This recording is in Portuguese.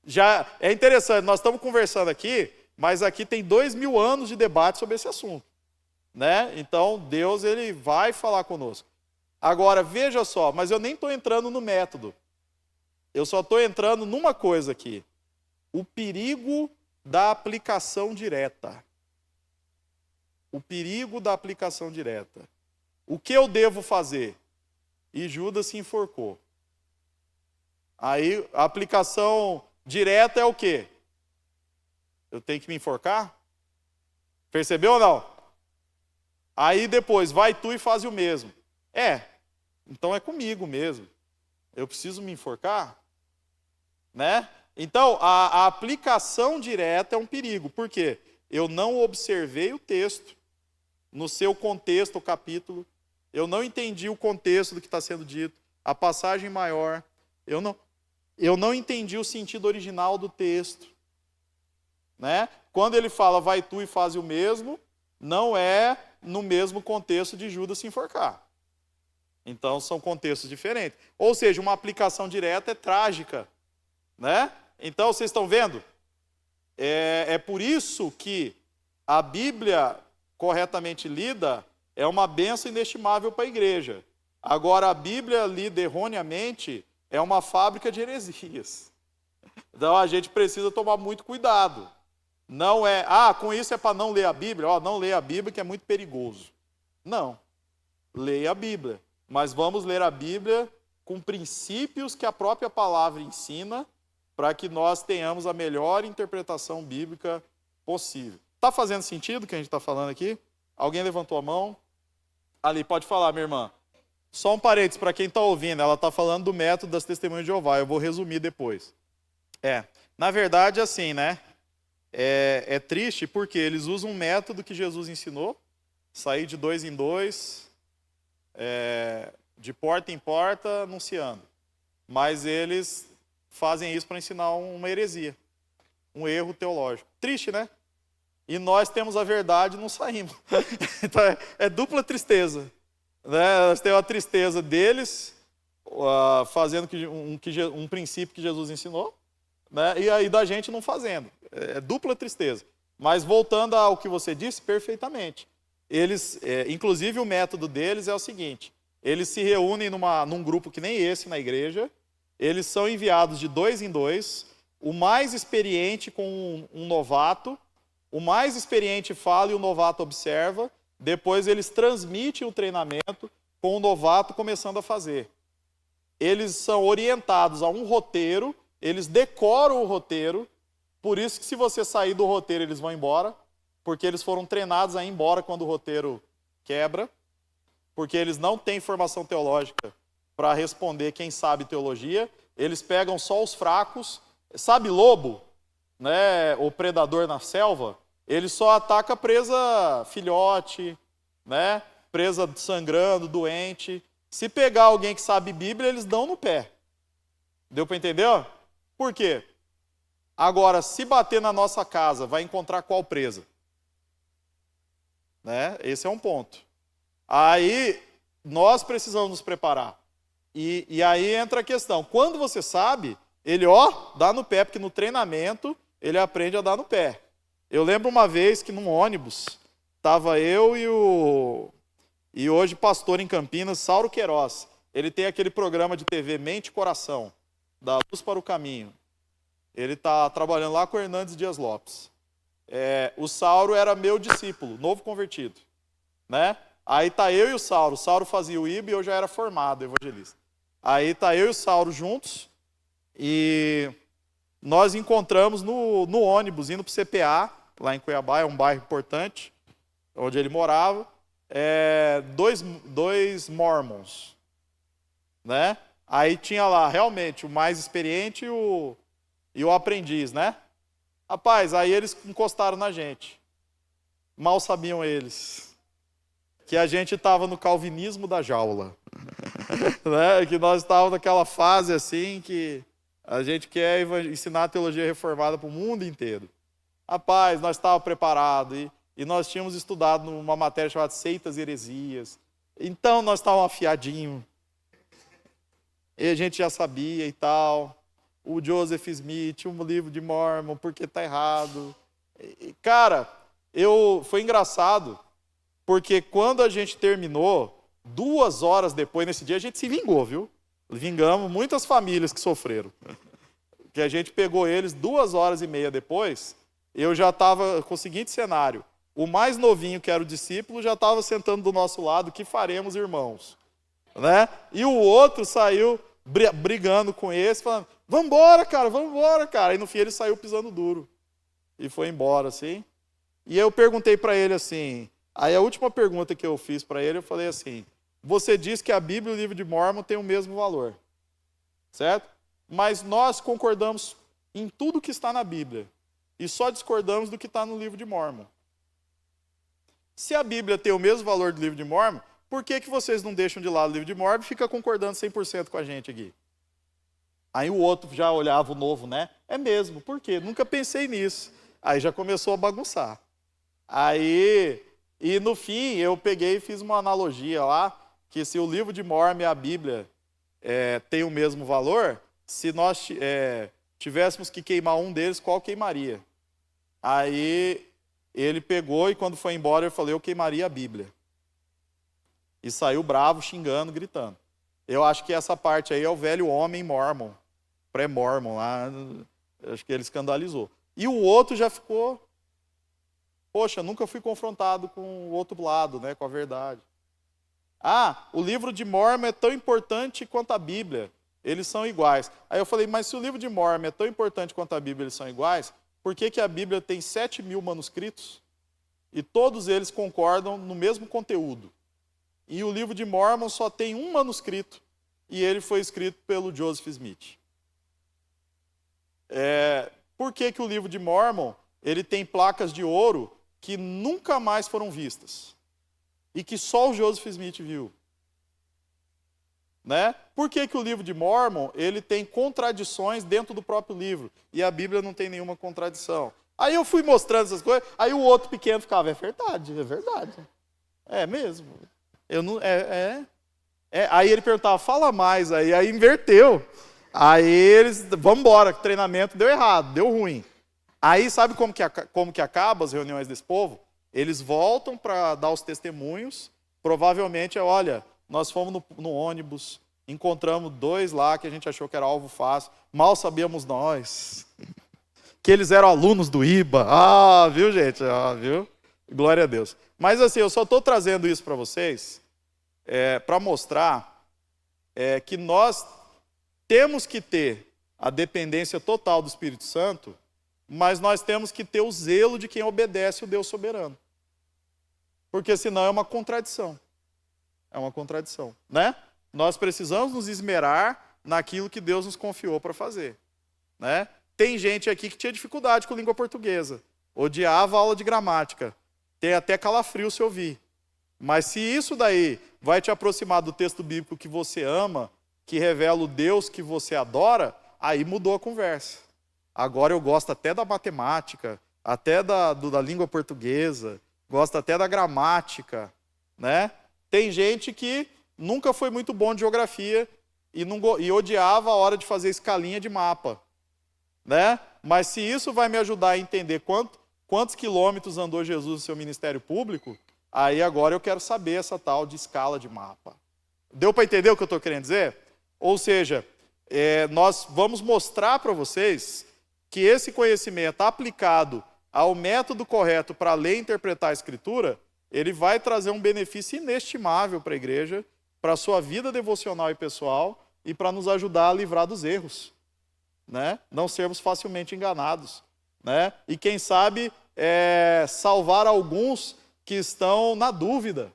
Já é interessante, nós estamos conversando aqui, mas aqui tem 2000 anos de debate sobre esse assunto, né? Então, Deus, ele vai falar conosco. Agora, veja só, mas eu nem estou entrando no método. Eu só estou entrando numa coisa aqui. O perigo da aplicação direta. O perigo da aplicação direta. O que eu devo fazer? E Judas se enforcou. Aí, a aplicação direta é o quê? Eu tenho que me enforcar? Percebeu ou não? Aí depois, vai tu e faz o mesmo. Então é comigo mesmo. Eu preciso me enforcar? Né? Então, a aplicação direta é um perigo. Por quê? Eu não observei o texto no seu contexto, o capítulo. Eu não entendi o contexto do que está sendo dito. A passagem maior. Eu não entendi o sentido original do texto. Né? Quando ele fala, vai tu e faz o mesmo, não é no mesmo contexto de Judas se enforcar. Então, são contextos diferentes. Ou seja, uma aplicação direta é trágica. Né? Então, vocês estão vendo? É por isso que a Bíblia, corretamente lida, é uma bênção inestimável para a igreja. Agora, a Bíblia lida erroneamente é uma fábrica de heresias. Então, a gente precisa tomar muito cuidado. Não é, com isso é para não ler a Bíblia? Não leia a Bíblia que é muito perigoso. Não. Leia a Bíblia. Mas vamos ler a Bíblia com princípios que a própria palavra ensina, para que nós tenhamos a melhor interpretação bíblica possível. Está fazendo sentido o que a gente está falando aqui? Alguém levantou a mão? Ali, pode falar, minha irmã. Só um parênteses, para quem está ouvindo, ela está falando do método das testemunhas de Jeová, eu vou resumir depois. Na verdade, assim, né? É triste porque eles usam um método que Jesus ensinou, sair de 2 em 2, de porta em porta, anunciando. Mas eles fazem isso para ensinar uma heresia, um erro teológico. Triste, né? E nós temos a verdade e não saímos. Então é dupla tristeza. Né? Nós temos a tristeza deles, fazendo um princípio que Jesus ensinou, né? E aí da gente não fazendo. É dupla tristeza. Mas voltando ao que você disse, perfeitamente. Eles, inclusive o método deles é o seguinte, eles se reúnem num grupo que nem esse na igreja, eles são enviados de 2 em 2, o mais experiente com um novato, o mais experiente fala e o novato observa, depois eles transmitem o treinamento com o novato começando a fazer. Eles são orientados a um roteiro, eles decoram o roteiro, por isso que se você sair do roteiro eles vão embora, porque eles foram treinados a ir embora quando o roteiro quebra, porque eles não têm formação teológica para responder quem sabe teologia, eles pegam só os fracos. Sabe lobo, né, o predador na selva? Ele só ataca presa filhote, né, presa sangrando, doente. Se pegar alguém que sabe Bíblia, eles dão no pé. Deu para entender? Por quê? Agora, se bater na nossa casa, vai encontrar qual presa? Né? Esse é um ponto. Aí, nós precisamos nos preparar. E aí entra a questão. Quando você sabe, ele, dá no pé, porque no treinamento, ele aprende a dar no pé. Eu lembro uma vez que num ônibus, estava eu e hoje pastor em Campinas, Sauro Queiroz. Ele tem aquele programa de TV Mente e Coração, da Luz para o Caminho. Ele está trabalhando lá com o Hernandes Dias Lopes. O Sauro era meu discípulo, novo convertido. Né? Aí tá eu e o Sauro fazia o IB e eu já era formado evangelista. Aí tá eu e o Sauro juntos e nós encontramos no ônibus, indo para o CPA, lá em Cuiabá, é um bairro importante, onde ele morava, dois mormons. Né? Aí tinha lá realmente o mais experiente e o aprendiz, né? Rapaz, aí eles encostaram na gente. Mal sabiam eles que a gente estava no calvinismo da jaula. Né? Que nós estávamos naquela fase assim que a gente quer ensinar a teologia reformada para o mundo inteiro. Rapaz, nós estávamos preparados e nós tínhamos estudado numa matéria chamada Seitas e Heresias. Então nós estávamos afiadinhos. E a gente já sabia e tal. o Joseph Smith, o livro de Mormon, porque está errado. Cara, foi engraçado, porque quando a gente terminou, 2 horas depois, nesse dia, a gente se vingou, viu? Vingamos muitas famílias que sofreram. Que a gente pegou eles 2h30 depois, eu já estava com o seguinte cenário. O mais novinho, que era o discípulo, já estava sentando do nosso lado, que faremos, irmãos? Né? E o outro saiu brigando com esse, falando, vamos embora, cara. E no fim ele saiu pisando duro. E foi embora, assim. E eu perguntei para ele assim, aí a última pergunta que eu fiz para ele, eu falei assim, você diz que a Bíblia e o livro de Mormon têm o mesmo valor, certo? Mas nós concordamos em tudo que está na Bíblia e só discordamos do que está no livro de Mormon. Se a Bíblia tem o mesmo valor do livro de Mormon, por que vocês não deixam de lado o livro de Mormon e ficam concordando 100% com a gente aqui? Aí o outro já olhava o novo, né? É mesmo, por quê? Nunca pensei nisso. Aí já começou a bagunçar. Aí, e no fim, eu peguei e fiz uma analogia lá, que se o livro de Mormon e a Bíblia tem o mesmo valor, se nós tivéssemos que queimar um deles, qual queimaria? Aí ele pegou e quando foi embora eu falei, eu queimaria a Bíblia. E saiu bravo, xingando, gritando. Eu acho que essa parte aí é o velho homem mormon, pré-mormon lá, acho que ele escandalizou. E o outro já ficou, poxa, nunca fui confrontado com o outro lado, né, com a verdade. Ah, o livro de Mormon é tão importante quanto a Bíblia, eles são iguais. Aí eu falei, mas se o livro de Mormon é tão importante quanto a Bíblia, eles são iguais, por que a Bíblia tem 7.000 manuscritos e todos eles concordam no mesmo conteúdo? E o livro de Mormon só tem um manuscrito e ele foi escrito pelo Joseph Smith. Por que o livro de Mormon ele tem placas de ouro que nunca mais foram vistas? E que só o Joseph Smith viu? Né? Por que o livro de Mormon ele tem contradições dentro do próprio livro? E a Bíblia não tem nenhuma contradição. Aí eu fui mostrando essas coisas, aí o outro pequeno ficava, é verdade. É mesmo. Eu não, Aí ele perguntava, fala mais, aí inverteu. Aí eles, vamos embora, o treinamento deu errado, deu ruim. Aí sabe como que acaba as reuniões desse povo? Eles voltam para dar os testemunhos, provavelmente olha, nós fomos no ônibus, encontramos 2 lá que a gente achou que era alvo fácil, mal sabíamos nós, que eles eram alunos do IBA. Ah, viu gente? Ah, viu? Glória a Deus. Mas assim, eu só estou trazendo isso para vocês, para mostrar que nós temos que ter a dependência total do Espírito Santo, mas nós temos que ter o zelo de quem obedece o Deus soberano. Porque senão é uma contradição. É uma contradição, né? Nós precisamos nos esmerar naquilo que Deus nos confiou para fazer, né? Tem gente aqui que tinha dificuldade com língua portuguesa, odiava a aula de gramática, tem até calafrio se ouvir. Mas se isso daí vai te aproximar do texto bíblico que você ama, que revela o Deus que você adora, aí mudou a conversa. Agora eu gosto até da matemática, até da língua portuguesa, gosto até da gramática, né? Tem gente que nunca foi muito bom de geografia e odiava a hora de fazer escalinha de mapa, né? Mas se isso vai me ajudar a entender quantos quilômetros andou Jesus no seu ministério público, aí agora eu quero saber essa tal de escala de mapa. Deu para entender o que eu estou querendo dizer? Ou seja, nós vamos mostrar para vocês que esse conhecimento aplicado ao método correto para ler e interpretar a Escritura, ele vai trazer um benefício inestimável para a igreja, para a sua vida devocional e pessoal, e para nos ajudar a livrar dos erros, né? Não sermos facilmente enganados, né? E quem sabe salvar alguns que estão na dúvida,